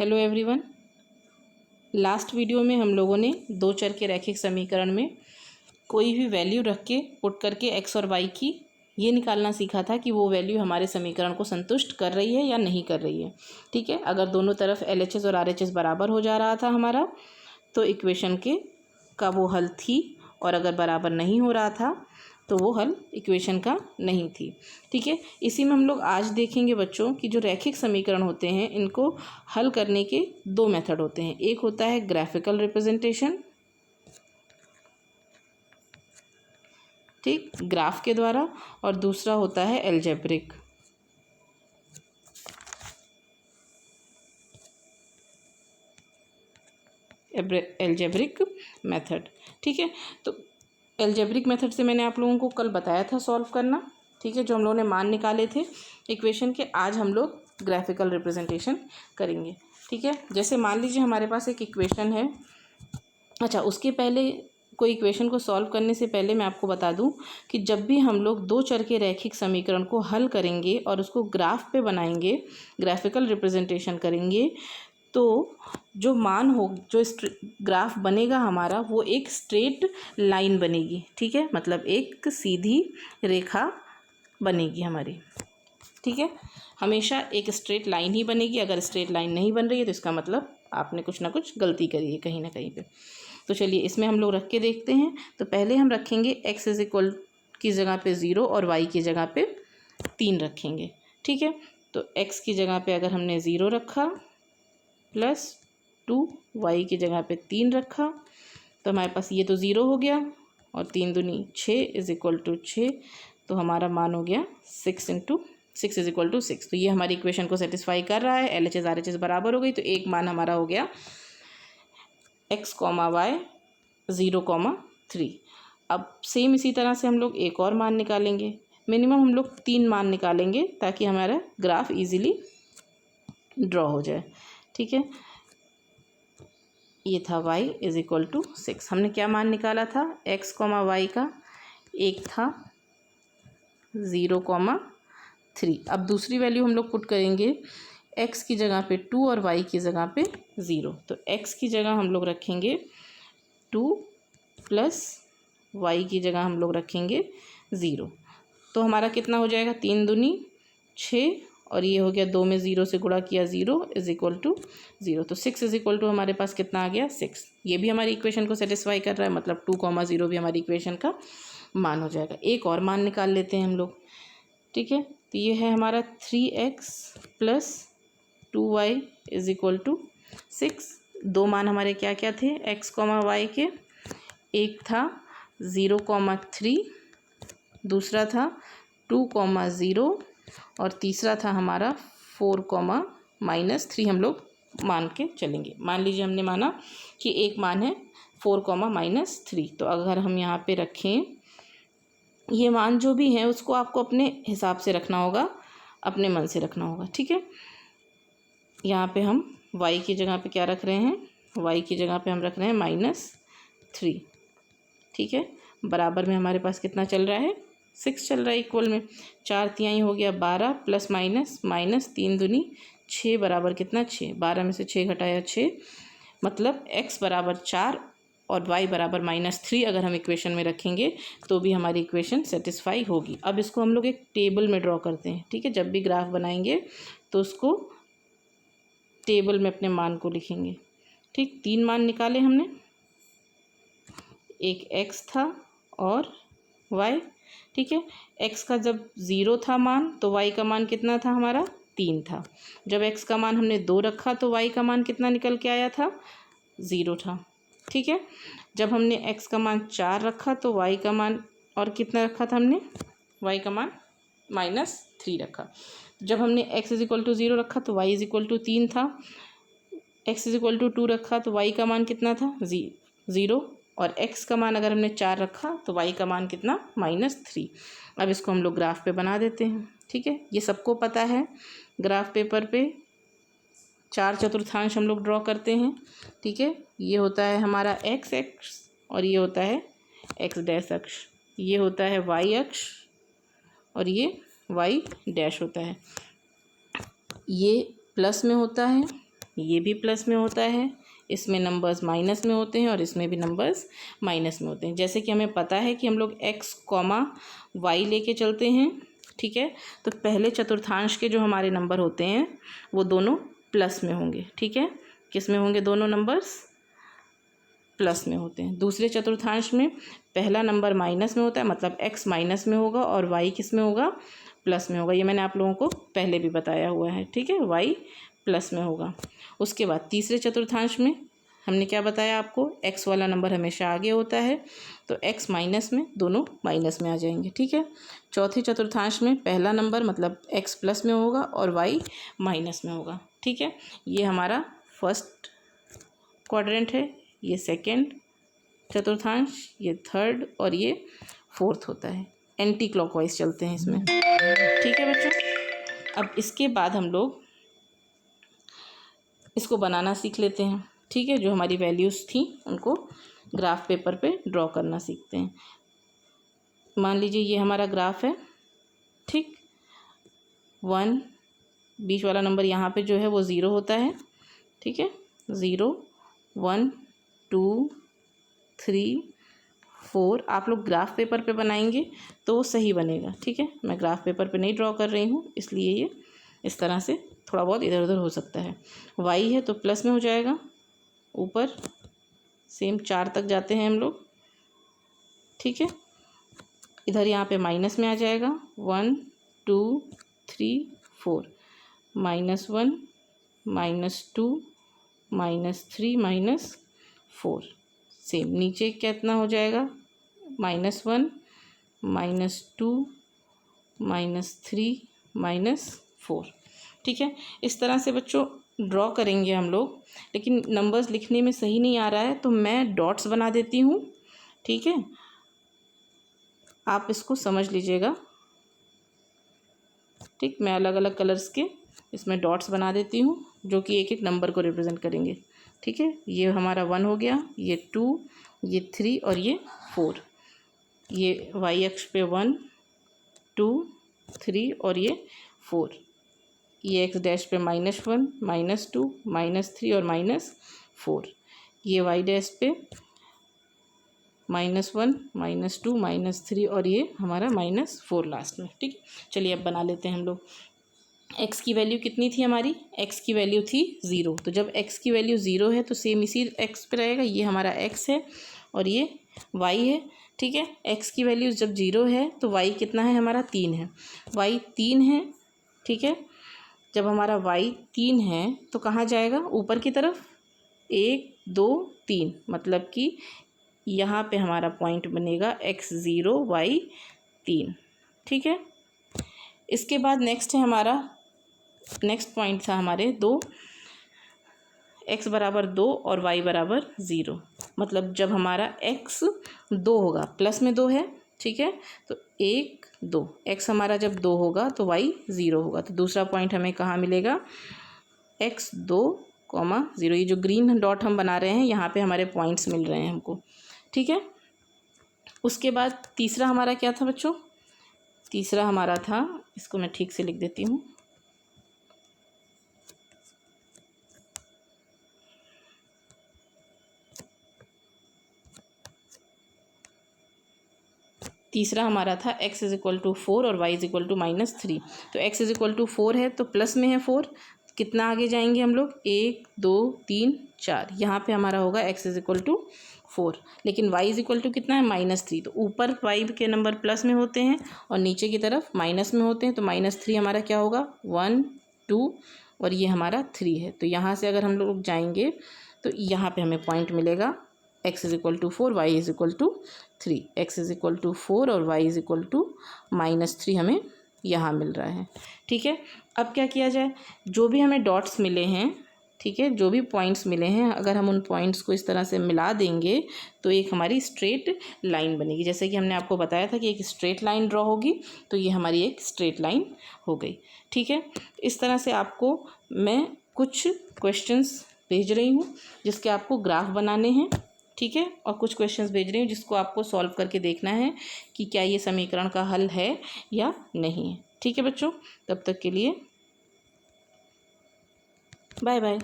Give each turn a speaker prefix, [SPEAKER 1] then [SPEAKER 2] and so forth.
[SPEAKER 1] Hello everyone. Last video में हम लोगों ने दो चर के रैखिक समीकरण में कोई भी वैल्यू रख के पुट करके एक्स और वाई की ये निकालना सीखा था कि वो वैल्यू हमारे समीकरण को संतुष्ट कर रही है या नहीं कर रही है। ठीक है, अगर दोनों तरफ LHS और RHS बराबर हो जा रहा था हमारा तो इक्वेशन का वो हल थी, और अगर बराबर नहीं हो रहा था तो वो हल इक्वेशन का नहीं थी। ठीक है, इसी में हम लोग आज देखेंगे बच्चों कि जो रैखिक समीकरण होते हैं इनको हल करने के दो मेथड होते हैं। एक होता है ग्राफिकल रिप्रेजेंटेशन, ठीक, ग्राफ के द्वारा, और दूसरा होता है एल्जेब्रिक। Algebraic method. ठीक है, तो एल्जेब्रिक मेथड से मैंने आप लोगों को कल बताया था सॉल्व करना। ठीक है, जो हम लोगों ने मान निकाले थे इक्वेशन के, आज हम लोग ग्राफिकल रिप्रेजेंटेशन करेंगे। ठीक है, जैसे मान लीजिए हमारे पास एक इक्वेशन है। अच्छा, उसके पहले कोई इक्वेशन को सॉल्व करने से पहले मैं आपको बता दूं कि जब भी हम लोग दो चर के रैखिक समीकरण को हल करेंगे और उसको ग्राफ पे बनाएंगे, ग्राफिकल रिप्रेजेंटेशन करेंगे, तो जो मान हो, जो ग्राफ बनेगा हमारा, वो एक स्ट्रेट लाइन बनेगी। ठीक है, मतलब एक सीधी रेखा बनेगी हमारी। ठीक है, हमेशा एक स्ट्रेट लाइन ही बनेगी। अगर स्ट्रेट लाइन नहीं बन रही है तो इसका मतलब आपने कुछ ना कुछ गलती करी है कहीं ना कहीं पे। तो चलिए इसमें हम लोग रख के देखते हैं। तो पहले हम रखेंगे x इज इक्वल की जगह पे 0 और y की जगह पे 3 रखेंगे। ठीक है, तो x की जगह पे अगर हमने 0 रखा प्लस 2, y की जगह पे 3 रखा, तो हमारे पास ये तो 0 हो गया, और 3 दूनी 6 इज इक्वल टू 6, तो हमारा मान हो गया 6 इंटू 6 इज इक्वल टू 6। तो ये हमारी इक्वेशन को सेटिस्फाई कर रहा है। LHS RHS बराबर हो गई, तो एक मान हमारा हो गया x, y 0, 3। अब सेम इसी तरह से हम लोग एक और मान निकालेंगे। मिनिमम हम लोग 3 मान निकालेंगे ताकि हमारा ग्राफ इजीली ड्रॉ हो जाए। ठीक है, ये था y इज इक्वल टू 6। हमने क्या मान निकाला था? x, y का एक था 0, 3। अब दूसरी वैल्यू हम लोग पुट करेंगे, x की जगह पे 2 और y की जगह पे 0। तो x की जगह हम लोग रखेंगे 2 प्लस y की जगह हम लोग रखेंगे 0। तो हमारा कितना हो जाएगा? 3 दूनी 6, और ये हो गया 2 में 0 से गुणा किया 0 इज इक्वल टू 0। तो 6 इज इक्वल टू हमारे पास कितना आ गया? 6। ये भी हमारी इक्वेशन को सेटिस्फाई कर रहा है, मतलब 2, 0 भी हमारी इक्वेशन का मान हो जाएगा। एक और मान निकाल लेते हैं हम लोग। ठीक है, तो ये है हमारा 3x plus 2y is equal to 6। दो मान हमारे क्या क्या थे x, y के? एक था 0, 3, दूसरा था 2, 0, और तीसरा था हमारा 4, -3। हम लोग मान के चलेंगे। मान लीजिए हमने माना कि एक मान है 4, -3। तो अगर हम यहाँ पे रखें, ये मान जो भी हैं उसको आपको अपने हिसाब से रखना होगा, अपने मन से रखना होगा। ठीक है, यहाँ पे हम y की जगह पे क्या रख रहे हैं? y की जगह पे हम रख रहे हैं -3। ठीक है, बराबर में हमारे पास कितना चल रहा है? 6 चल रहा है। इक्वल में 4 तिहाई हो गया 12, प्लस माइनस 3 दूनी 6 बराबर कितना? 6। 12 में से 6 घटाया 6, मतलब x बराबर 4 और y बराबर -3 अगर हम इक्वेशन में रखेंगे तो भी हमारी इक्वेशन सेटिस्फाई होगी। अब इसको हम लोग एक टेबल में ड्रॉ करते हैं। ठीक है, जब भी ग्राफ बनाएंगे तो उसको टेबल में अपने मान को लिखेंगे। ठीक, 3 मान निकाले हमने, एक x था और y। ठीक है, x का जब 0 था मान तो y का मान कितना था हमारा? 3 था। जब x का मान हमने 2 रखा तो y का मान कितना निकल के आया था? 0 था। ठीक है, जब हमने x का मान 4 रखा तो y का मान और कितना रखा था हमने? y का मान -3 रखा। जब हमने x इज इक्वल टू 0 रखा तो y इज इक्वल टू 3 था। x इज इक्वल टू 2 रखा तो y का मान कितना था? 0। और x का मान अगर हमने 4 रखा तो y का मान कितना? -3। अब इसको हम लोग ग्राफ पे बना देते हैं। ठीक है, ये सबको पता है, ग्राफ पेपर पे 4 चतुर्थांश हम लोग ड्रॉ करते हैं। ठीक है, ये होता है हमारा x अक्ष, और ये होता है x डैश अक्ष, ये होता है y अक्ष, और ये y डैश होता है। ये प्लस में होता है, ये भी प्लस में होता है, इसमें नंबर्स माइनस में होते हैं और इसमें भी नंबर्स माइनस में होते हैं। जैसे कि हमें पता है कि हम लोग x कॉमा वाई लेके चलते हैं, ठीक है। तो पहले चतुर्थांश के जो हमारे नंबर होते हैं वो दोनों प्लस में होंगे, ठीक है। किस में होंगे? दोनों नंबर्स प्लस में होते हैं। दूसरे चतुर्थांश में पहला नंबर माइनस में होता है, मतलब x माइनस में होगा और y किस में होगा? प्लस में होगा। ये मैंने आप लोगों को पहले भी बताया हुआ है, ठीक है। y प्लस में होगा। उसके बाद तीसरे चतुर्थांश में हमने क्या बताया आपको? x वाला नंबर हमेशा आगे होता है, तो x माइनस में दोनों माइनस में आ जाएंगे, ठीक है। चौथे चतुर्थांश में पहला नंबर मतलब x प्लस में होगा और y माइनस में होगा, ठीक है। ये हमारा फर्स्ट क्वाड्रेंट है, ये सेकंड चतुर्थांश, ये थर्ड और ये फोर्थ होता है। एंटी क्लॉकवाइज चलते हैं इसमें, ठीक है बच्चों। अब इसके बाद हम लोग इसको बनाना सीख लेते हैं, ठीक है। जो हमारी वैल्यूज़ थी उनको ग्राफ पेपर पे ड्रॉ करना सीखते हैं। मान लीजिए ये हमारा ग्राफ है, ठीक। 1 बीच वाला नंबर यहाँ पे जो है वो 0 होता है, ठीक है। 0 1 2 3 4 आप लोग ग्राफ पेपर पे बनाएंगे तो वो सही बनेगा, ठीक है। मैं ग्राफ पेपर पे नहीं ड्रॉ कर रही हूँ, इसलिए ये इस तरह से थोड़ा बहुत इधर उधर हो सकता है। y है तो प्लस में हो जाएगा, ऊपर सेम 4 तक जाते हैं हम लोग, ठीक है। इधर यहाँ पे माइनस में आ जाएगा, 1 2 3 4 -1 -2 -3 -4 सेम नीचे कितना हो जाएगा? -1 -2 -3 -4, ठीक है। इस तरह से बच्चों ड्रॉ करेंगे हम लोग, लेकिन नंबर्स लिखने में सही नहीं आ रहा है तो मैं डॉट्स बना देती हूँ, ठीक है। आप इसको समझ लीजिएगा, ठीक। मैं अलग अलग कलर्स के इसमें डॉट्स बना देती हूँ जो कि एक एक नंबर को रिप्रेजेंट करेंगे, ठीक है। ये हमारा 1 हो गया, ये 2, ये 3 और ये 4। ये y अक्ष पे 1 2 3 और ये 4। ये x डैश पे -1 -2 -3 और -4। ये y डैश पे -1 -2 -3 और ये हमारा -4 लास्ट में, ठीक। चलिए अब बना लेते हैं हम लोग। x की वैल्यू कितनी थी हमारी? x की वैल्यू थी 0। तो जब x की वैल्यू 0 है तो सेम इसी x पे रहेगा। ये हमारा x है और ये y है, ठीक है। x की वैल्यू जब 0 है तो y कितना है हमारा? 3 है। y 3 है, ठीक है। जब हमारा y 3 है तो कहाँ जाएगा? ऊपर की तरफ। 1 2 3 मतलब कि यहाँ पे हमारा पॉइंट बनेगा x0 y 3, ठीक है। इसके बाद नेक्स्ट है हमारा, नेक्स्ट पॉइंट था हमारे 2, x बराबर 2 और y बराबर 0। मतलब जब हमारा x 2 होगा, प्लस में 2 है, ठीक है। तो 1 2 x हमारा जब 2 होगा तो y 0 होगा। तो दूसरा पॉइंट हमें कहाँ मिलेगा? x 2 0। ये जो ग्रीन डॉट हम बना रहे हैं यहाँ पे हमारे पॉइंट्स मिल रहे हैं हमको, ठीक है। उसके बाद तीसरा हमारा क्या था बच्चों? तीसरा हमारा था, इसको मैं ठीक से लिख देती हूँ। तीसरा हमारा था x = 4 और y = -3। तो x = 4 है तो प्लस में है 4। कितना आगे जाएंगे हम लोग? 1 2 3 4। यहाँ पे हमारा होगा x = 4, लेकिन y = कितना है? -3। तो ऊपर y के नंबर प्लस में होते हैं और नीचे की तरफ माइनस में होते हैं। तो -3 हमारा क्या होगा? 1 2 और ये हमारा 3 है। तो यहाँ से अगर हम लोग जाएंगे तो यहाँ पे हमें पॉइंट मिलेगा x = 4 y = 3। x = 4 और y = -3 हमें यहाँ मिल रहा है, ठीक है। अब क्या किया जाए? जो भी हमें डॉट्स मिले हैं, ठीक है, जो भी पॉइंट्स मिले हैं, अगर हम उन पॉइंट्स को इस तरह से मिला देंगे तो एक हमारी स्ट्रेट लाइन बनेगी। जैसे कि हमने आपको बताया था कि एक स्ट्रेट लाइन ड्रॉ होगी, तो ये हमारी एक स्ट्रेट लाइन हो गई, ठीक है। इस तरह से आपको मैं कुछ क्वेश्चंस भेज रही हूँ जिसके आपको ग्राफ बनाने हैं, ठीक है। और कुछ क्वेश्चंस भेज रही हूँ जिसको आपको सॉल्व करके देखना है कि क्या ये समीकरण का हल है या नहीं है, ठीक है बच्चों। तब तक के लिए बाय बाय।